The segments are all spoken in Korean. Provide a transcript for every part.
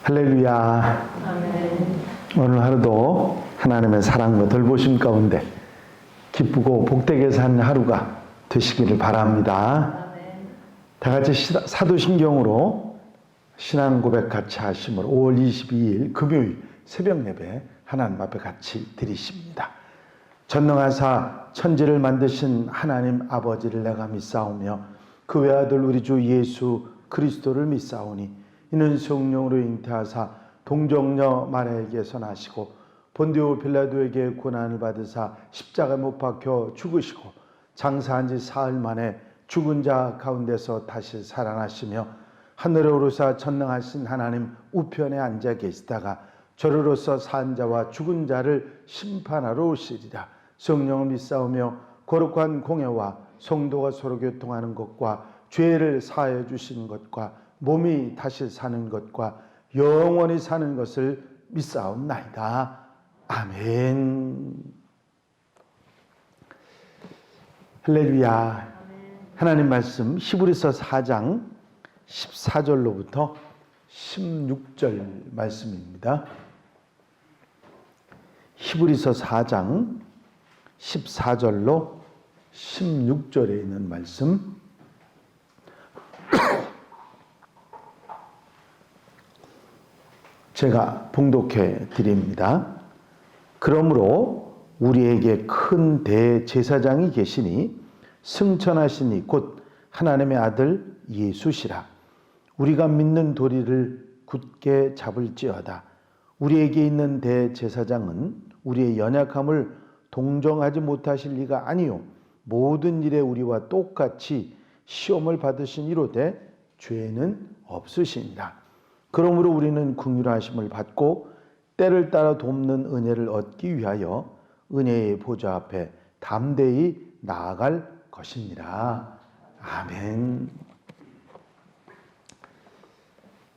할렐루야. 아멘. 오늘 하루도 하나님의 사랑과 돌보심 가운데 기쁘고 복되게 사는 하루가 되시기를 바랍니다. 아멘. 다 같이 사도신경으로 신앙 고백 같이 하심으로 5월 22일 금요일 새벽 예배 하나님 앞에 같이 드리십니다. 전능하사 천지를 만드신 하나님 아버지를 내가 믿사오며 그 외아들 우리 주 예수 그리스도를 믿사오니 이는 성령으로 잉태하사 동정녀 마리아에게서 나시고 본디오 빌라도에게 고난을 받으사 십자가에 못 박혀 죽으시고 장사한 지 사흘 만에 죽은 자 가운데서 다시 살아나시며 하늘에 오르사 전능하신 하나님 우편에 앉아 계시다가 저로서 산 자와 죽은 자를 심판하러 오시리라. 성령을 믿사오며 거룩한 공예와 성도가 서로 교통하는 것과 죄를 사하여 주시는 것과 몸이 다시 사는 것과 영원히 사는 것을 믿사옵나이다. 아멘. 할렐루야. 하나님 말씀 히브리서 4장 14절로부터 16절 말씀입니다. 히브리서 4장 14절로 16절에 있는 말씀. 제가 봉독해 드립니다. 그러므로 우리에게 큰 대제사장이 계시니 승천하시니 곧 하나님의 아들 예수시라. 우리가 믿는 도리를 굳게 잡을지어다. 우리에게 있는 대제사장은 우리의 연약함을 동정하지 못하실 리가 아니요 모든 일에 우리와 똑같이 시험을 받으신 이로되 죄는 없으시니라. 그러므로 우리는 긍휼하심을 받고 때를 따라 돕는 은혜를 얻기 위하여 은혜의 보좌 앞에 담대히 나아갈 것이니라. 아멘.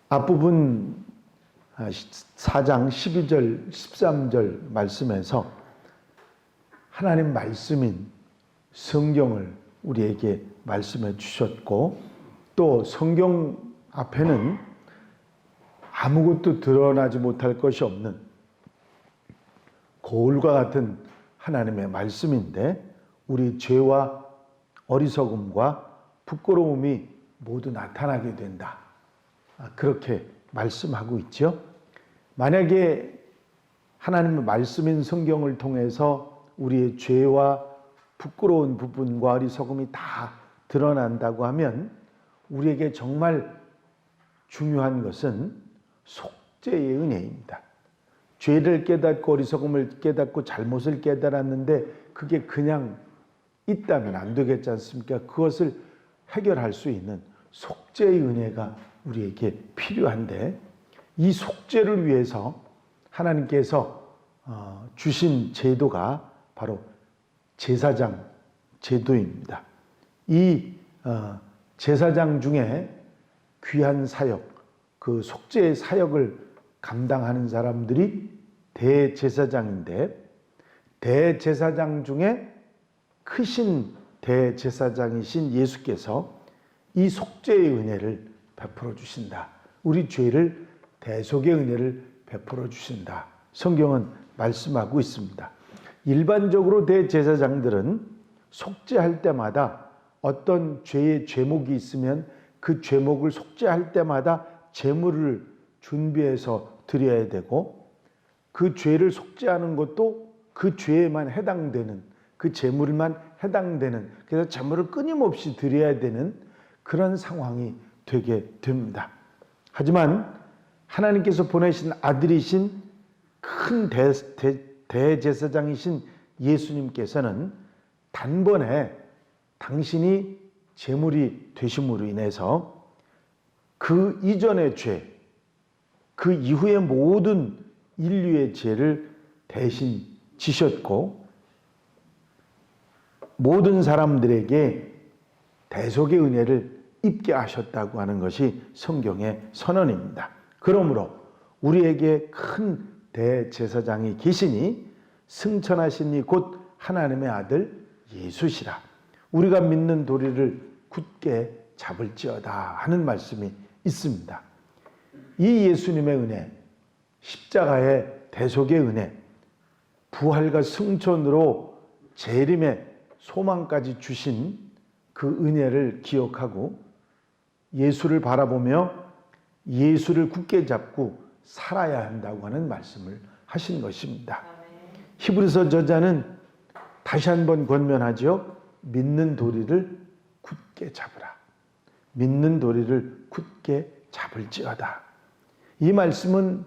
앞부분 4장 12절 13절 말씀에서 하나님 말씀인 성경을 우리에게 말씀해 주셨고 또 성경 앞에는 아무것도 드러나지 못할 것이 없는 거울과 같은 하나님의 말씀인데 우리 죄와 어리석음과 부끄러움이 모두 나타나게 된다. 그렇게 말씀하고 있죠. 만약에 하나님의 말씀인 성경을 통해서 우리의 죄와 부끄러운 부분과 어리석음이 다 드러난다고 하면 우리에게 정말 중요한 것은 속죄의 은혜입니다. 죄를 깨닫고 어리석음을 깨닫고 잘못을 깨달았는데 그게 그냥 있다면 안 되겠지 않습니까? 그것을 해결할 수 있는 속죄의 은혜가 우리에게 필요한데 이 속죄를 위해서 하나님께서 주신 제도가 바로 제사장 제도입니다. 이 제사장 중에 귀한 사역, 그 속죄의 사역을 감당하는 사람들이 대제사장인데 대제사장 중에 크신 대제사장이신 예수께서 이 속죄의 은혜를 베풀어 주신다. 우리 죄를 대속의 은혜를 베풀어 주신다. 성경은 말씀하고 있습니다. 일반적으로 대제사장들은 속죄할 때마다 어떤 죄의 죄목이 있으면 그 죄목을 속죄할 때마다 제물을 준비해서 드려야 되고 그 죄를 속죄하는 것도 그 죄에만 해당되는 그 제물만 해당되는 그래서 제물을 끊임없이 드려야 되는 그런 상황이 되게 됩니다. 하지만 하나님께서 보내신 아들이신 큰 대제사장이신 예수님께서는 단번에 당신이 제물이 되심으로 인해서 그 이전의 죄, 그 이후의 모든 인류의 죄를 대신 지셨고 모든 사람들에게 대속의 은혜를 입게 하셨다고 하는 것이 성경의 선언입니다. 그러므로 우리에게 큰 대제사장이 계시니 승천하시니 곧 하나님의 아들 예수시라. 우리가 믿는 도리를 굳게 잡을지어다 하는 말씀이 있습니다. 이 예수님의 은혜, 십자가의 대속의 은혜, 부활과 승천으로 재림의 소망까지 주신 그 은혜를 기억하고 예수를 바라보며 예수를 굳게 잡고 살아야 한다고 하는 말씀을 하신 것입니다. 히브리서 저자는 다시 한번 권면하죠. 믿는 도리를 굳게 잡으라. 믿는 도리를 굳게 잡을지어다. 이 말씀은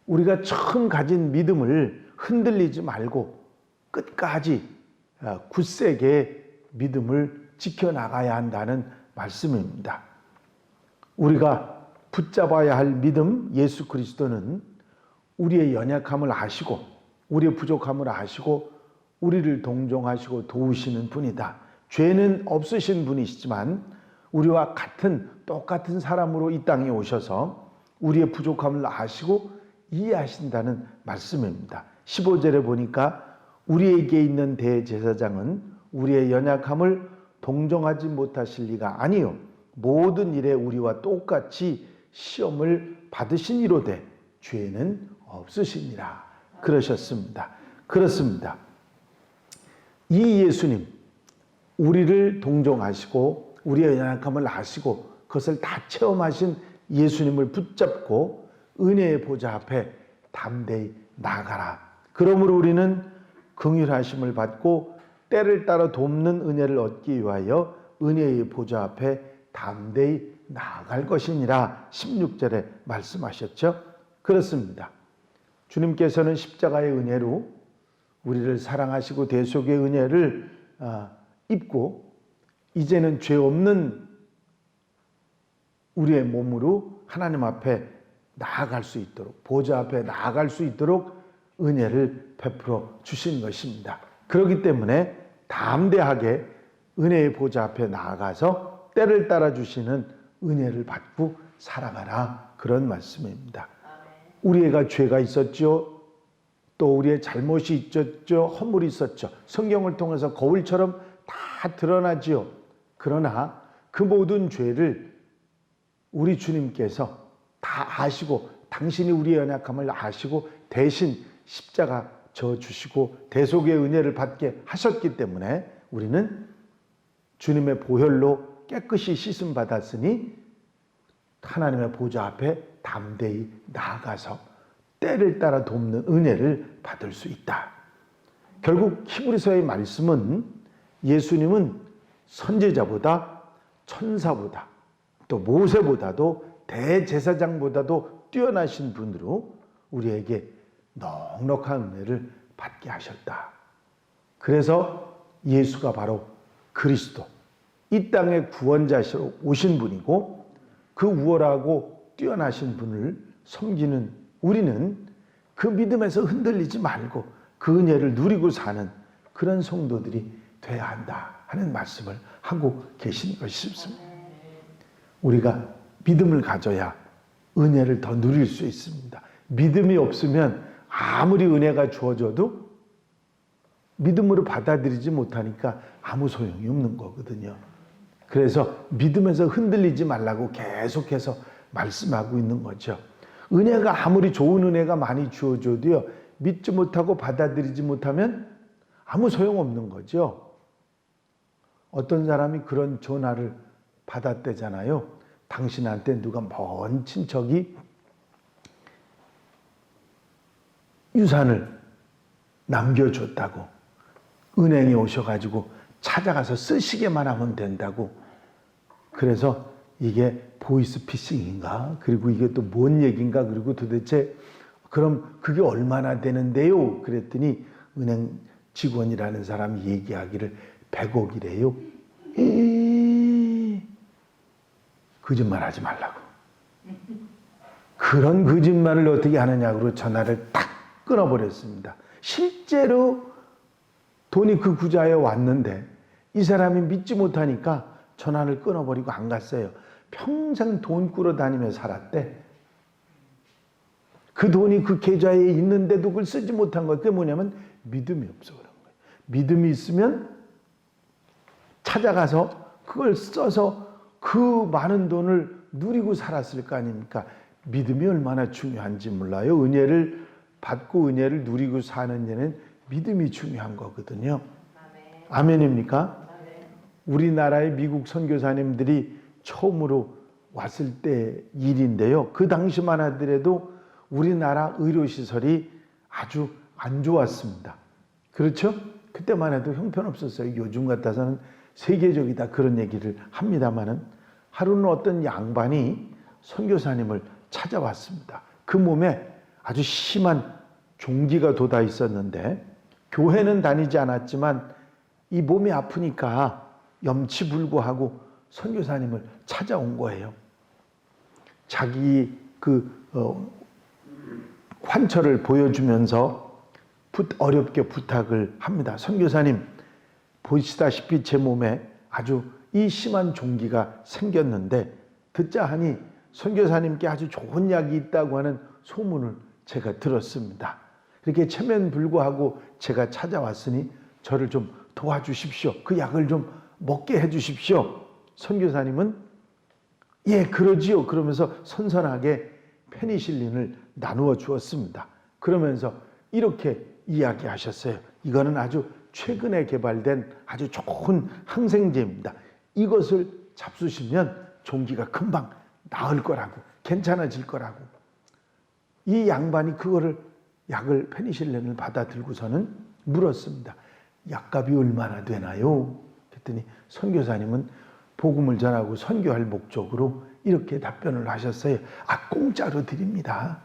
우리가 처음 가진 믿음을 흔들리지 말고 끝까지 굳세게 믿음을 지켜나가야 한다는 말씀입니다. 우리가 붙잡아야 할 믿음, 예수 그리스도는 우리의 연약함을 아시고 우리의 부족함을 아시고 우리를 동정하시고 도우시는 분이다. 죄는 없으신 분이시지만 우리와 똑같은 사람으로 이 땅에 오셔서 우리의 부족함을 아시고 이해하신다는 말씀입니다. 15절에 보니까 우리에게 있는 대제사장은 우리의 연약함을 동정하지 못하실 리가 아니요 모든 일에 우리와 똑같이 시험을 받으시니로되 죄는 없으시니라 그러셨습니다. 그렇습니다. 이 예수님, 우리를 동정하시고 우리의 연약함을 아시고 그것을 다 체험하신 예수님을 붙잡고 은혜의 보좌 앞에 담대히 나아가라. 그러므로 우리는 긍휼하심을 받고 때를 따라 돕는 은혜를 얻기 위하여 은혜의 보좌 앞에 담대히 나아갈 것이니라 16절에 말씀하셨죠. 그렇습니다. 주님께서는 십자가의 은혜로 우리를 사랑하시고 대속의 은혜를 입고 이제는 죄 없는 우리의 몸으로 하나님 앞에 나아갈 수 있도록 보좌 앞에 나아갈 수 있도록 은혜를 베풀어 주신 것입니다. 그렇기 때문에 담대하게 은혜의 보좌 앞에 나아가서 때를 따라 주시는 은혜를 받고 살아가라 그런 말씀입니다. 우리가 죄가 있었죠. 또 우리의 잘못이 있었죠. 허물이 있었죠. 성경을 통해서 거울처럼 다 드러나지요. 그러나 그 모든 죄를 우리 주님께서 다 아시고 당신이 우리의 연약함을 아시고 대신 십자가 져주시고 대속의 은혜를 받게 하셨기 때문에 우리는 주님의 보혈로 깨끗이 씻음 받았으니 하나님의 보좌 앞에 담대히 나아가서 때를 따라 돕는 은혜를 받을 수 있다. 결국 히브리서의 말씀은 예수님은 선지자보다 천사보다 또 모세보다도 대제사장보다도 뛰어나신 분으로 우리에게 넉넉한 은혜를 받게 하셨다. 그래서 예수가 바로 그리스도, 이 땅의 구원자시로 오신 분이고 그 우월하고 뛰어나신 분을 섬기는 우리는 그 믿음에서 흔들리지 말고 그 은혜를 누리고 사는 그런 성도들이 돼야 한다 하는 말씀을 하고 계신 것이 싶습니다. 우리가 믿음을 가져야 은혜를 더 누릴 수 있습니다. 믿음이 없으면 아무리 은혜가 주어져도 믿음으로 받아들이지 못하니까 아무 소용이 없는 거거든요. 그래서 믿음에서 흔들리지 말라고 계속해서 말씀하고 있는 거죠. 은혜가 아무리 좋은 은혜가 많이 주어져도요, 믿지 못하고 받아들이지 못하면 아무 소용없는 거죠. 어떤 사람이 그런 전화를 받았대잖아요. 당신한테 누가 먼 친척이 유산을 남겨줬다고 은행에 오셔가지고 찾아가서 쓰시게만 하면 된다고. 그래서 이게 보이스피싱인가? 그리고 이게 또 뭔 얘기인가? 그리고 도대체 그럼 그게 얼마나 되는데요? 그랬더니 은행 직원이라는 사람이 얘기하기를 100억이래요. 거짓말 하지 말라고. 그런 거짓말을 어떻게 하느냐고 전화를 딱 끊어버렸습니다. 실제로 돈이 그 구자에 왔는데 이 사람이 믿지 못하니까 전화를 끊어버리고 안 갔어요. 평생 돈 꾸러다니며 살았대. 그 돈이 그 계좌에 있는데도 그걸 쓰지 못한 거. 그게 뭐냐면 믿음이 없어 그런 거예요. 믿음이 있으면 찾아가서 그걸 써서 그 많은 돈을 누리고 살았을 거 아닙니까? 믿음이 얼마나 중요한지 몰라요. 은혜를 받고 은혜를 누리고 사는 데는 믿음이 중요한 거거든요. 아멘입니까? 우리나라의 미국 선교사님들이 처음으로 왔을 때 일인데요. 그 당시만 하더라도 우리나라 의료시설이 아주 안 좋았습니다. 그렇죠? 그때만 해도 형편없었어요. 요즘 같아서는 세계적이다 그런 얘기를 합니다마는 하루는 어떤 양반이 선교사님을 찾아왔습니다. 그 몸에 아주 심한 종기가 돋아 있었는데 교회는 다니지 않았지만 이 몸이 아프니까 염치불구하고 선교사님을 찾아온 거예요. 자기 환처를 보여주면서 어렵게 부탁을 합니다. 선교사님, 보시다시피 제 몸에 아주 이 심한 종기가 생겼는데 듣자 하니 선교사님께 아주 좋은 약이 있다고 하는 소문을 제가 들었습니다. 이렇게 체면불구하고 제가 찾아왔으니 저를 좀 도와주십시오. 그 약을 좀 먹게 해주십시오. 선교사님은 예, 그러지요. 그러면서 선선하게 페니실린을 나누어 주었습니다. 그러면서 이렇게 이야기하셨어요. 이거는 아주 최근에 개발된 아주 좋은 항생제입니다. 이것을 잡수시면 종기가 금방 나을 거라고, 괜찮아질 거라고. 이 양반이 그거를 약을 페니실린을 받아 들고서는 물었습니다. 약값이 얼마나 되나요? 그랬더니 선교사님은 복음을 전하고 선교할 목적으로 이렇게 답변을 하셨어요. 공짜로 드립니다.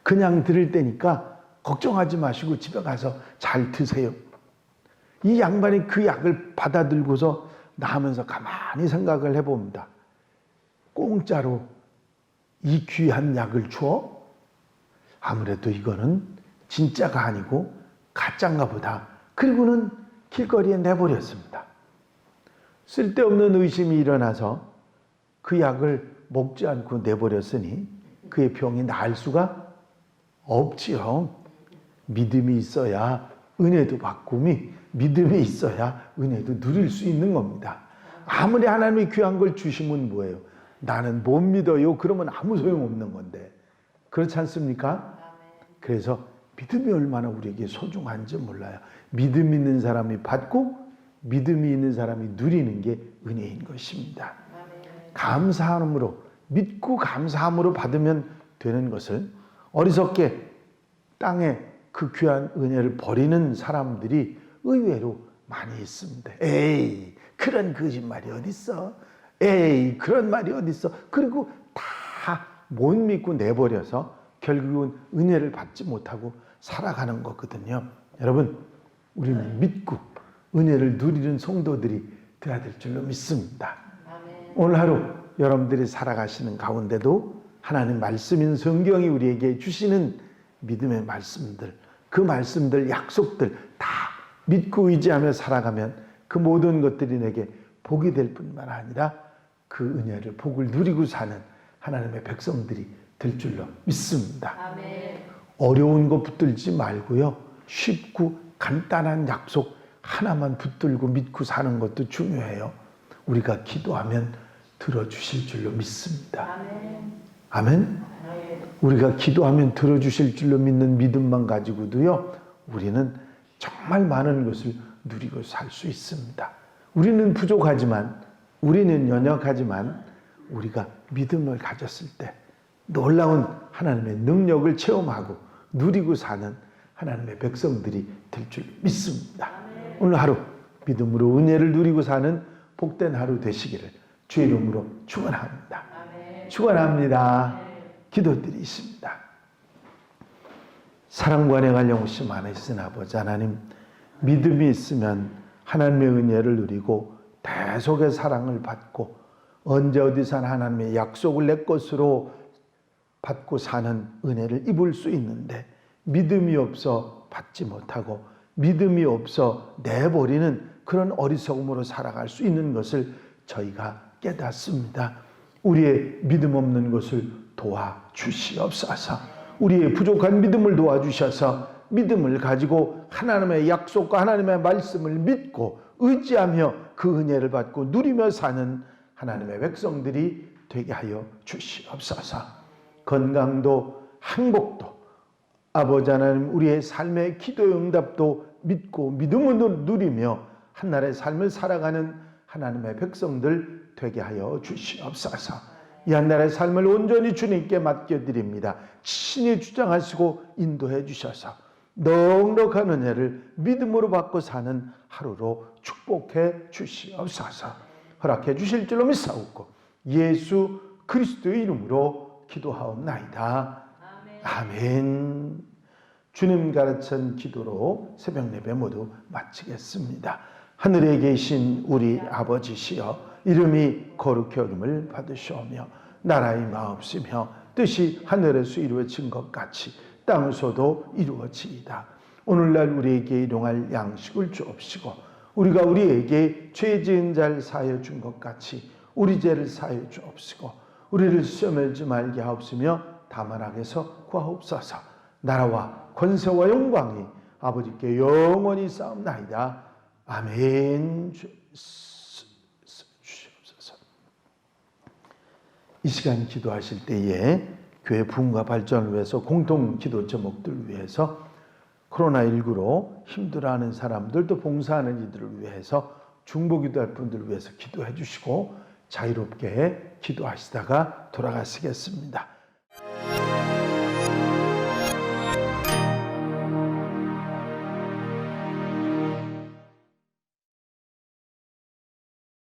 그냥 드릴 테니까 걱정하지 마시고 집에 가서 잘 드세요. 이 양반이 그 약을 받아 들고서 나면서 가만히 생각을 해봅니다. 공짜로 이 귀한 약을 주어? 아무래도 이거는 진짜가 아니고 가짜인가 보다. 그리고는 길거리에 내버렸습니다. 쓸데없는 의심이 일어나서 그 약을 먹지 않고 내버렸으니 그의 병이 나을 수가 없지요. 믿음이 있어야 은혜도 받고 믿음이 있어야 은혜도 누릴 수 있는 겁니다. 아무리 하나님이 귀한 걸 주시면 뭐예요? 나는 못 믿어요. 그러면 아무 소용없는 건데. 그렇지 않습니까? 그래서 믿음이 얼마나 우리에게 소중한지 몰라요. 믿음 있는 사람이 받고 믿음이 있는 사람이 누리는 게 은혜인 것입니다. 감사함으로, 믿고 감사함으로 받으면 되는 것을 어리석게 땅에 그 귀한 은혜를 버리는 사람들이 의외로 많이 있습니다. 에이, 그런 거짓말이 어딨어? 에이, 그런 말이 어딨어? 그리고 다 못 믿고 내버려서 결국은 은혜를 받지 못하고 살아가는 거거든요. 여러분, 우리는 믿고 은혜를 누리는 성도들이 되어야 될 줄로 믿습니다. 오늘 하루 여러분들이 살아가시는 가운데도 하나님 말씀인 성경이 우리에게 주시는 믿음의 말씀들, 그 말씀들, 약속들 다 믿고 의지하며 살아가면 그 모든 것들이 내게 복이 될 뿐만 아니라 그 은혜를, 복을 누리고 사는 하나님의 백성들이 될 줄로 믿습니다. 아멘. 어려운 거 붙들지 말고요. 쉽고 간단한 약속 하나만 붙들고 믿고 사는 것도 중요해요. 우리가 기도하면 들어주실 줄로 믿습니다. 아멘. 아멘. 우리가 기도하면 들어주실 줄로 믿는 믿음만 가지고도요, 우리는 정말 많은 것을 누리고 살 수 있습니다. 우리는 부족하지만, 우리는 연약하지만, 우리가 믿음을 가졌을 때 놀라운 하나님의 능력을 체험하고 누리고 사는 하나님의 백성들이 될 줄 믿습니다. 오늘 하루 믿음으로 은혜를 누리고 사는 복된 하루 되시기를 주의 이름으로 축원합니다. 축원합니다. 기도드리십니다. 사랑과 내가 영원히 많으신 아버지 하나님, 믿음이 있으면 하나님의 은혜를 누리고 대속의 사랑을 받고 언제 어디서나 하나님의 약속을 내 것으로 받고 사는 은혜를 입을 수 있는데, 믿음이 없어 받지 못하고 믿음이 없어 내버리는 그런 어리석음으로 살아갈 수 있는 것을 저희가 깨닫습니다. 우리의 믿음 없는 것을 도와주시옵소서. 우리의 부족한 믿음을 도와주셔서 믿음을 가지고 하나님의 약속과 하나님의 말씀을 믿고 의지하며 그 은혜를 받고 누리며 사는 하나님의 백성들이 되게 하여 주시옵소서. 건강도 행복도 아버지 하나님 우리의 삶의 기도 응답도 믿고 믿음으로 누리며 한나라의 삶을 살아가는 하나님의 백성들 되게 하여 주시옵소서. 이 한나라의 삶을 온전히 주님께 맡겨드립니다. 친히 주장하시고 인도해 주셔서 넉넉한 은혜를 믿음으로 받고 사는 하루로 축복해 주시옵소서. 허락해 주실 줄로 믿사옵고 예수 그리스도의 이름으로 기도하옵나이다. 아멘. 주님 가르친 기도로 새벽 예배 모두 마치겠습니다. 하늘에 계신 우리 아버지시여 이름이 거룩히 여김을 받으시오며 나라의 마옵시며 뜻이 하늘에서 이루어진 것 같이 땅에서도 이루어지이다. 오늘날 우리에게 일용할 양식을 주옵시고 우리가 우리에게 죄 지은 자를 사하여 준 것 같이 우리 죄를 사하여 주옵시고 우리를 시험에 들지 말게 하옵시며 다만 악에서 구하옵소서. 나라와 권세와 영광이 아버지께 영원히 싸움나이다. 아멘. 주시옵소서. 이 시간 기도하실 때에 교회 부흥과 발전을 위해서 공동 기도 제목들을 위해서 코로나19로 힘들어하는 사람들 또 봉사하는 이들을 위해서 중보기도할 분들을 위해서 기도해 주시고 자유롭게 기도하시다가 돌아가시겠습니다.